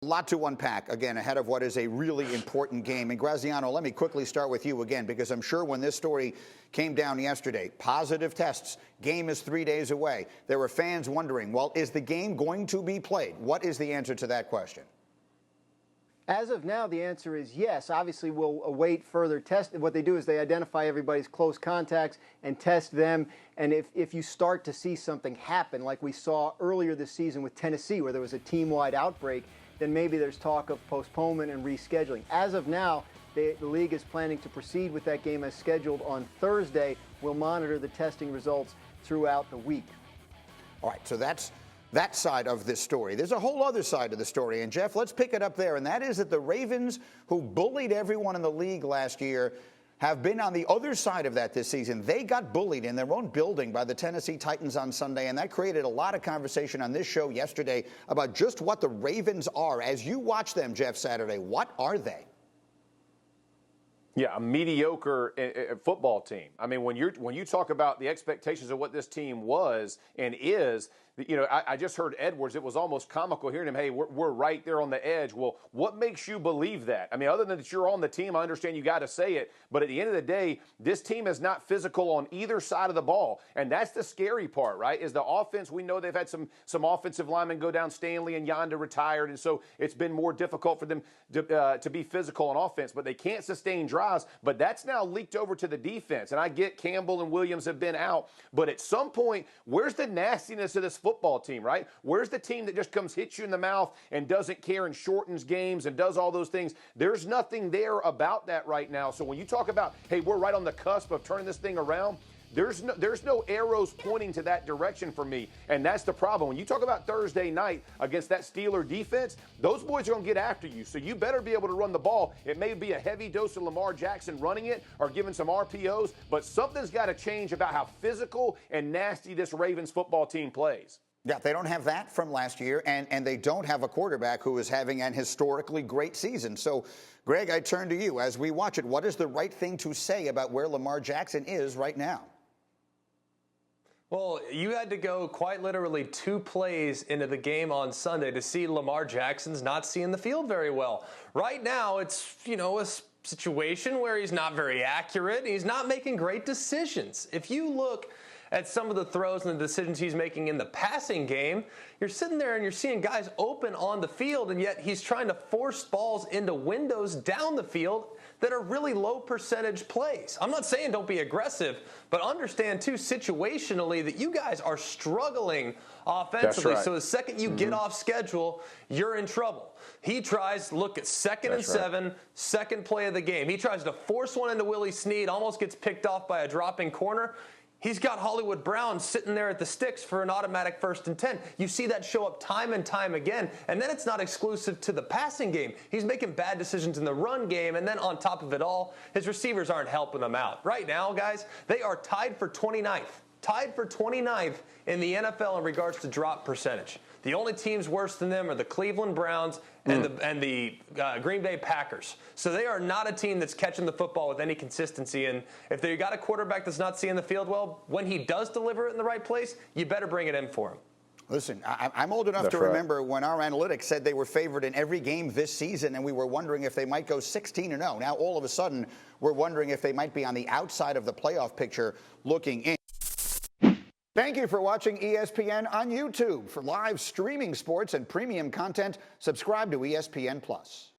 lot to unpack, again, ahead of what is a really important game. And Graziano, let me quickly start with you again, because I'm sure when this story came down yesterday, positive tests, game is 3 days away. There were fans wondering, well, is the game going to be played? What is the answer to that question? As of now, the answer is yes. Obviously, we'll await further tests. What they do is they identify everybody's close contacts and test them. And if you start to see something happen, like we saw earlier this season with Tennessee, where there was a team-wide outbreak, then maybe there's talk of postponement and rescheduling. As of now, the league is planning to proceed with that game as scheduled on Thursday. We'll monitor the testing results throughout the week. All right, so that's that side of this story. There's a whole other side of the story. And, Jeff, let's pick it up there. And that is that the Ravens, who bullied everyone in the league last year, have been on the other side of that this season. They got bullied in their own building by the Tennessee Titans on Sunday, and that created a lot of conversation on this show yesterday about just what the Ravens are. As you watch them, Jeff, Saturday, what are they? Yeah, a mediocre football team. I mean, when you talk about the expectations of what this team was and is, you know, I just heard Edwards. It was almost comical hearing him. Hey, we're right there on the edge. Well, what makes you believe that? I mean, other than that you're on the team, I understand you got to say it. But at the end of the day, this team is not physical on either side of the ball, and that's the scary part, right? Is the offense. We know they've had some offensive linemen go down. Stanley and Yonda retired, and so it's been more difficult for them to be physical on offense. But they can't sustain drives. But that's now leaked over to the defense. And I get Campbell and Williams have been out, but at some point, where's the nastiness of this football team, right? Where's the team that just comes, hits you in the mouth and doesn't care and shortens games and does all those things? There's nothing there about that right now. So when you talk about, hey, we're right on the cusp of turning this thing around, there's no arrows pointing to that direction for me, and that's the problem. When you talk about Thursday night against that Steeler defense, those boys are going to get after you, so you better be able to run the ball. It may be a heavy dose of Lamar Jackson running it or giving some RPOs, but something's got to change about how physical and nasty this Ravens football team plays. Yeah, they don't have that from last year, and they don't have a quarterback who is having an historically great season. So, Greg, I turn to you. As we watch it, what is the right thing to say about where Lamar Jackson is right now? Well, you had to go quite literally 2 plays into the game on Sunday to see Lamar Jackson's not seeing the field very well. Right now, it's, a situation where he's not very accurate. He's not making great decisions. If you look at some of the throws and the decisions he's making in the passing game, you're sitting there and you're seeing guys open on the field, and yet he's trying to force balls into windows down the field that are really low percentage plays. I'm not saying don't be aggressive, but understand too situationally that you guys are struggling offensively. Right. So the second you get off schedule, you're in trouble. He tries, look at 2nd and 7, second play of the game. He tries to force one into Willie Snead, almost gets picked off by a dropping corner. He's got Hollywood Brown sitting there at the sticks for an automatic 1st and 10. You see that show up time and time again. And then it's not exclusive to the passing game. He's making bad decisions in the run game. And then on top of it all, his receivers aren't helping him out. Right now, guys, they are tied for 29th. Tied for 29th in the NFL in regards to drop percentage. The only teams worse than them are the Cleveland Browns and the Green Bay Packers. So they are not a team that's catching the football with any consistency. And if they got a quarterback that's not seeing the field well, when he does deliver it in the right place, you better bring it in for him. Listen, I'm old enough to remember when our analytics said they were favored in every game this season, and we were wondering if they might go 16-0. Now, all of a sudden, we're wondering if they might be on the outside of the playoff picture looking in. Thank you for watching ESPN on YouTube. For live streaming sports and premium content, subscribe to ESPN+.